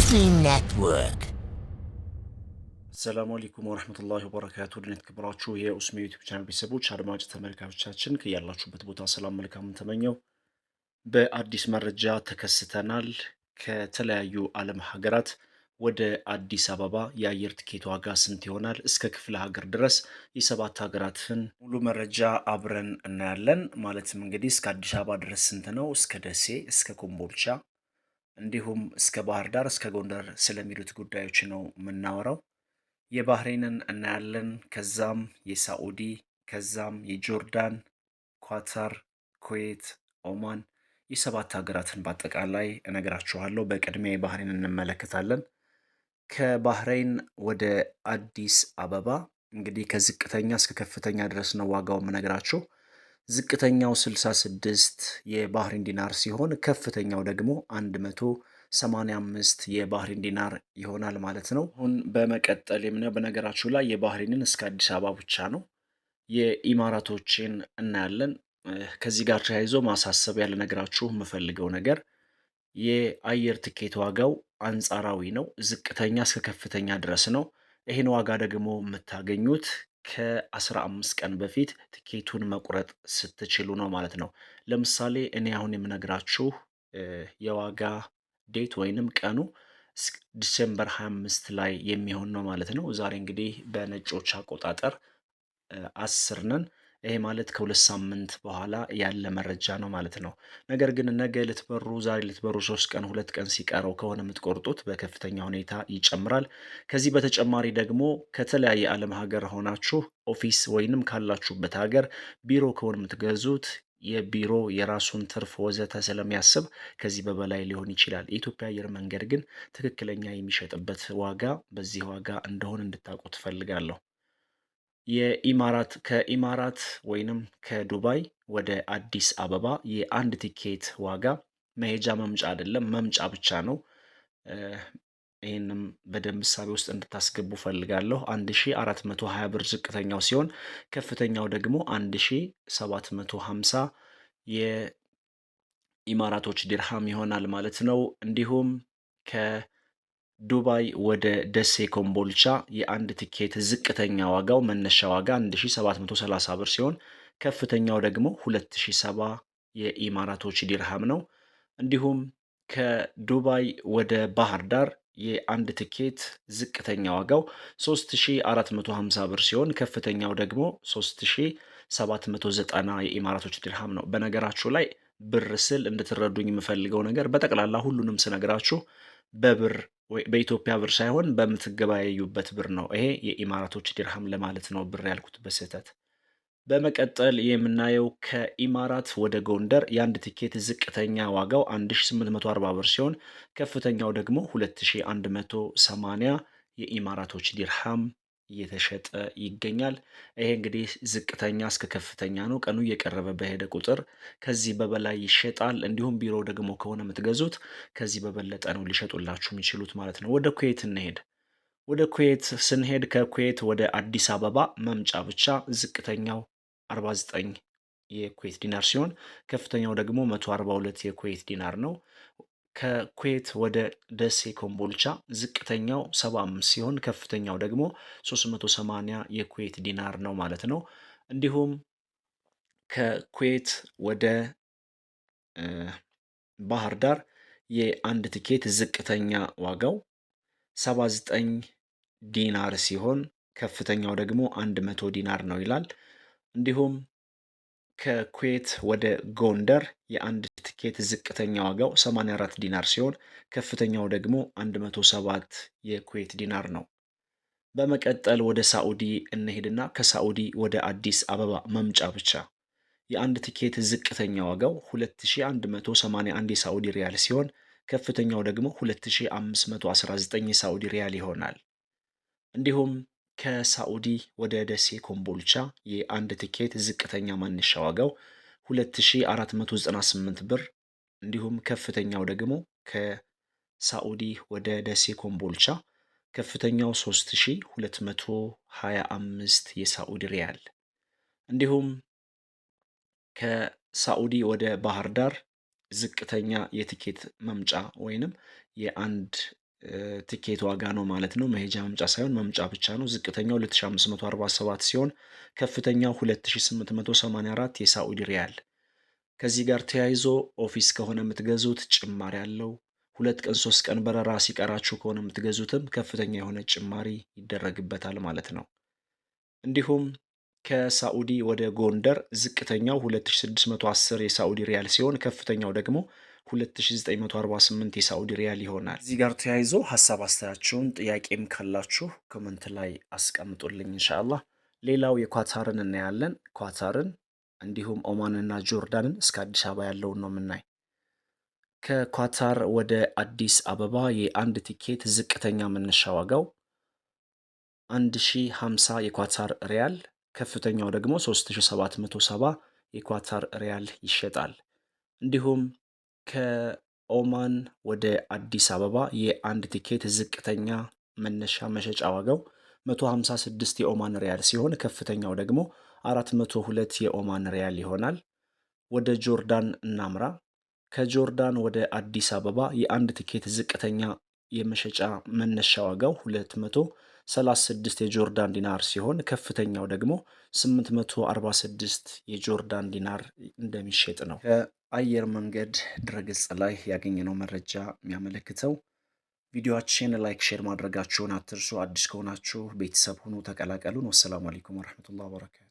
Muslim Network. ሰላም አለይኩም ወራህመቱላሂ ወበረካቱ ድነት ክብራችሁ የኡስሚ ዩቲዩብ ቻናል ቤተሰቦች አድማጭ ተመልካቾቻችን ከያላችሁበት ቦታ ሰላም መልካም ተመኘው። በአዲስ መረጃ ተከስተናል። ከተለያዩ ዓለም ሀገራት ወደ አዲስ አበባ የአየር ትኬት ዋጋ ስንት ይሆናል? እስከ ክፍለ ሀገር ድረስ የሰባት ሀገራትን ሙሉ መረጃ አብረን እናያለን። ማለትም እንግዲህ እስከ አዲስ አበባ ድረስ ስንት ነው? እስከ ደሴ፣ እስከ ኮምቦልቻ እንዲሁም እስከ ባህር ዳር፣ እስከ ጎንደር ስለሚሉት ጉዳዮች ነው የምናወራው። የባህሬንን እናያለን። ከዛም የሳዑዲ፣ ከዛም የጆርዳን፣ ኳታር፣ ኩዌት፣ ኦማን የሰባት ሀገራትን በአጠቃላይ እነግራችኋለሁ። በቅድሚያ የባህሬን እንመለከታለን። ከባህሬን ወደ አዲስ አበባ እንግዲህ ከዝቅተኛ እስከ ከፍተኛ ድረስ ነው ዋጋው የምነግራችሁ። ዝቅተኛው 66 የባህሬን ዲናር ሲሆን ከፍተኛው ደግሞ 185 የባህሬን ዲናር ይሆናል ማለት ነው። አሁን በመቀጠል የምናየው በነገራችሁ ላይ የባህሬንን እስከ አዲስ አበባ ብቻ ነው። የኢማራቶችን እናያለን። ከዚህ ጋር ተያይዞ ማሳሰቢያ ልነግራችሁ የምፈልገው ነገር የአየር ትኬት ዋጋው አንጻራዊ ነው። ዝቅተኛ እስከ ከፍተኛ ድረስ ነው። ይህን ዋጋ ደግሞ የምታገኙት ከ15 ቀን በፊት ትኬቱን መቁረጥ ስትችሉ ነው ማለት ነው። ለምሳሌ እኔ አሁን የምነግራችሁ የዋጋ ዴት ወይንም ቀኑ ዲሴምበር 25 ላይ የሚሆን ነው ማለት ነው። ዛሬ እንግዲህ በነጮች አቆጣጠር 10 ነን። ይሄ ማለት ከሁለት ሳምንት በኋላ ያለ መረጃ ነው ማለት ነው። ነገር ግን ነገ ልትበሩ ዛሬ ልትበሩ 3 ቀን 2 ቀን ሲቀረው ከሆነ የምትቆርጡት በከፍተኛ ሁኔታ ይጨምራል። ከዚህ በተጨማሪ ደግሞ ከተለያየ ዓለም ሀገር ሆናችሁ ኦፊስ ወይንም ካላችሁበት ሀገር ቢሮ ከሆነ የምትገዙት የቢሮ የራሱን ትርፍ ወዘተ ስለሚያስብ ከዚህ በበላይ ሊሆን ይችላል። የኢትዮጵያ አየር መንገድ ግን ትክክለኛ የሚሸጥበት ዋጋ በዚህ ዋጋ እንደሆነ እንድታውቁ ትፈልጋለሁ። ከኢማራት ወይንም ከዱባይ ወደ አዲስ አበባ የአንድ ቲኬት ዋጋ መሄጃ መምጫ አይደለም፣ መምጫ ብቻ ነው። ይህንም በደንብ እሳቤ ውስጥ እንድታስገቡ ፈልጋለሁ። 1420 ብር ዝቅተኛው ሲሆን ከፍተኛው ደግሞ 1750 የኢማራቶች ዲርሃም ይሆናል ማለት ነው። እንዲሁም ከዱባይ ወደ ደሴ ኮምቦልቻ የአንድ ቲኬት ዝቅተኛ ዋጋው መነሻ ዋጋ 1730 ብር ሲሆን ከፍተኛው ደግሞ 2070 የኢማራቶች ዲርሃም ነው። እንዲሁም ከዱባይ ወደ ባህር ዳር የአንድ ትኬት ዝቅተኛ ዋጋው 3450 ብር ሲሆን ከፍተኛው ደግሞ 3790 የኢማራቶች ድርሃም ነው። በነገራችሁ ላይ ብር ስል እንድትረዱኝ የምፈልገው ነገር በጠቅላላ ሁሉንም ስነግራችሁ በብር በኢትዮጵያ ብር ሳይሆን በምትገበያዩበት ብር ነው። ይሄ የኢማራቶች ድርሃም ለማለት ነው ብር ያልኩት በስህተት። በመቀጠል የምናየው ከኢማራት ወደ ጎንደር የአንድ ቲኬት ዝቅተኛ ዋጋው 1840 ብር ሲሆን ከፍተኛው ደግሞ 2180 የኢማራቶች ዲርሃም እየተሸጠ ይገኛል። ይሄ እንግዲህ ዝቅተኛ እስከ ከፍተኛ ነው። ቀኑ እየቀረበ በሄደ ቁጥር ከዚህ በበላይ ይሸጣል። እንዲሁም ቢሮ ደግሞ ከሆነ የምትገዙት ከዚህ በበለጠ ነው ሊሸጡላችሁ የሚችሉት ማለት ነው። ወደ ኩዌት እንሄድ። ወደ ኩዌት ስንሄድ ከኩዌት ወደ አዲስ አበባ መምጫ ብቻ ዝቅተኛው 49 የኩዌት ዲናር ሲሆን ከፍተኛው ደግሞ 142 የኩዌት ዲናር ነው። ከኩዌት ወደ ደሴ ኮምቦልቻ ዝቅተኛው 75 ሲሆን ከፍተኛው ደግሞ 380 የኩዌት ዲናር ነው ማለት ነው። እንዲሁም ከኩዌት ወደ ባህር ዳር የአንድ ትኬት ዝቅተኛ ዋጋው 79 ዲናር ሲሆን ከፍተኛው ደግሞ 100 ዲናር ነው ይላል። እንዲሁም ከኩዌት ወደ ጎንደር የአንድ ትኬት ዝቅተኛ ዋጋው 84 ዲናር ሲሆን ከፍተኛው ደግሞ 107 የኩዌት ዲናር ነው። በመቀጠል ወደ ሳዑዲ እንሄድና ከሳዑዲ ወደ አዲስ አበባ መምጫ ብቻ የአንድ ትኬት ዝቅተኛ ዋጋው 2181 የሳዑዲ ሪያል ሲሆን ከፍተኛው ደግሞ 2519 የሳዑዲ ሪያል ይሆናል። እንዲሁም ከሳዑዲ ወደ ደሴ ኮምቦልቻ የአንድ ትኬት ዝቅተኛ መነሻ ዋጋው 2498 ብር እንዲሁም ከፍተኛው ደግሞ ከሳዑዲ ወደ ደሴ ኮምቦልቻ ከፍተኛው 3225 የሳዑዲ ሪያል እንዲሁም ከሳዑዲ ወደ ባህር ዳር ዝቅተኛ የትኬት መምጫ ወይንም የአንድ ትኬት ዋጋ ነው ማለት ነው። መሄጃ መምጫ ሳይሆን መምጫ ብቻ ነው። ዝቅተኛው 2547 ሲሆን ከፍተኛው 2884 የሳዑዲ ሪያል። ከዚህ ጋር ተያይዞ ኦፊስ ከሆነ የምትገዙት ጭማሪ አለው። 2 ቀን 3 ቀን በረራ ሲቀራችሁ ከሆነ የምትገዙትም ከፍተኛ የሆነ ጭማሪ ይደረግበታል ማለት ነው። እንዲሁም ከሳዑዲ ወደ ጎንደር ዝቅተኛው 2610 የሳዑዲ ሪያል ሲሆን ከፍተኛው ደግሞ 2948 የሳዑዲ ሪያል ይሆናል። እዚህ ጋር ተያይዞ ሀሳብ አስተያየታችሁን ጥያቄም ካላችሁ ኮመንት ላይ አስቀምጡልኝ ኢንሻአላህ። ሌላው የኳታርን እናያለን። ኳታርን እንዲሁም ኦማንና ጆርዳንን እስከ አዲስ አበባ ያለውን ነው የምናይ። ከኳታር ወደ አዲስ አበባ የአንድ ቲኬት ዝቅተኛ መነሻ ዋጋው 1050 የኳታር ሪያል፣ ከፍተኛው ደግሞ 3770 የኳታር ሪያል ይሸጣል። እንዲሁም ከኦማን ወደ አዲስ አበባ የአንድ ቲኬት ዝቅተኛ መነሻ መሸጫ ዋጋው 156 የኦማን ሪያል ሲሆን ከፍተኛው ደግሞ 402 የኦማን ሪያል ይሆናል። ወደ ጆርዳን እናምራ። ከጆርዳን ወደ አዲስ አበባ የአንድ ቲኬት ዝቅተኛ የመሸጫ መነሻ ዋጋው 236 የጆርዳን ዲናር ሲሆን ከፍተኛው ደግሞ 846 የጆርዳን ዲናር እንደሚሸጥ ነው ከአየር መንገድ ድረገጽ ላይ ያገኘነው መረጃ የሚያመለክተው። ቪዲዮአችን ላይክ፣ ሼር ማድረጋችሁን አትርሱ። አዲስ ከሆናችሁ ቤተሰብ ሁኑ፣ ተቀላቀሉን። ወሰላሙ አለይኩም ወረህመቱላሂ ወበረካቱ።